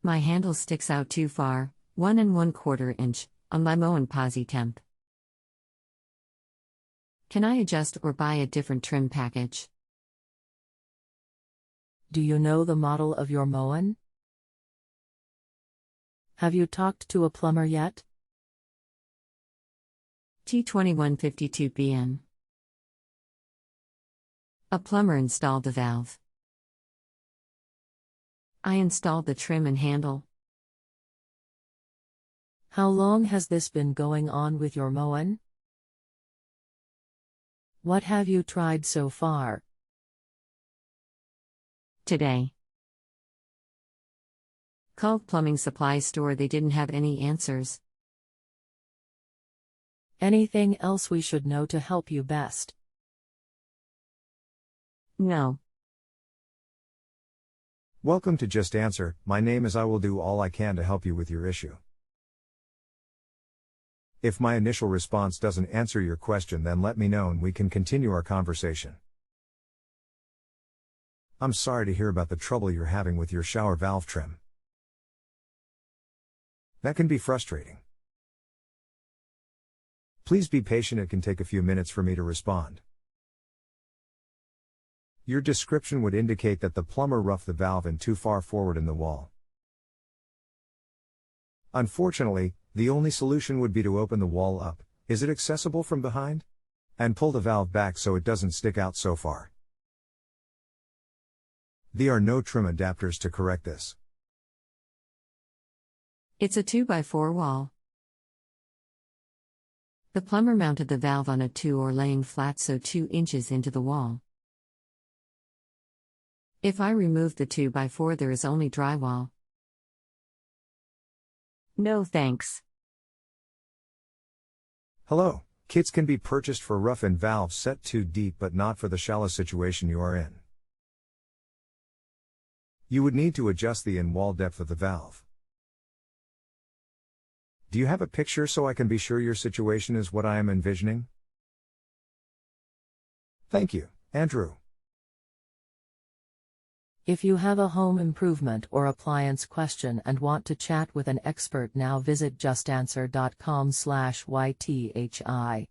My handle sticks out too far, 1¼ inch, on my Moen posi temp. Can I adjust or buy a different trim package? Do you know the model of your Moen? Have you talked to a plumber yet? T2152BN. A plumber installed the valve. I installed the trim and handle. How long has this been going on with your Moen? What have you tried so far? Today. Called plumbing supply store, they didn't have any answers. Anything else we should know to help you best? No. Welcome to Just Answer. My name is I will do all I can to help you with your issue. If my initial response doesn't answer your question, then let me know and we can continue our conversation. I'm sorry to hear about the trouble you're having with your shower valve trim. That can be frustrating. Please be patient, it can take a few minutes for me to respond. Your description would indicate that the plumber roughed the valve in too far forward in the wall. Unfortunately, the only solution would be to open the wall up, is it accessible from behind? And pull the valve back so it doesn't stick out so far. There are no trim adapters to correct this. It's a 2x4 wall. The plumber mounted the valve on a 2 or laying flat, so 2 inches into the wall. If I remove the 2x4, there is only drywall. No thanks. Hello, kits can be purchased for rough-in valves set too deep but not for the shallow situation you are in. You would need to adjust the in-wall depth of the valve. Do you have a picture so I can be sure your situation is what I am envisioning? Thank you, Andrew. If you have a home improvement or appliance question and want to chat with an expert now, visit justanswer.com/ythi.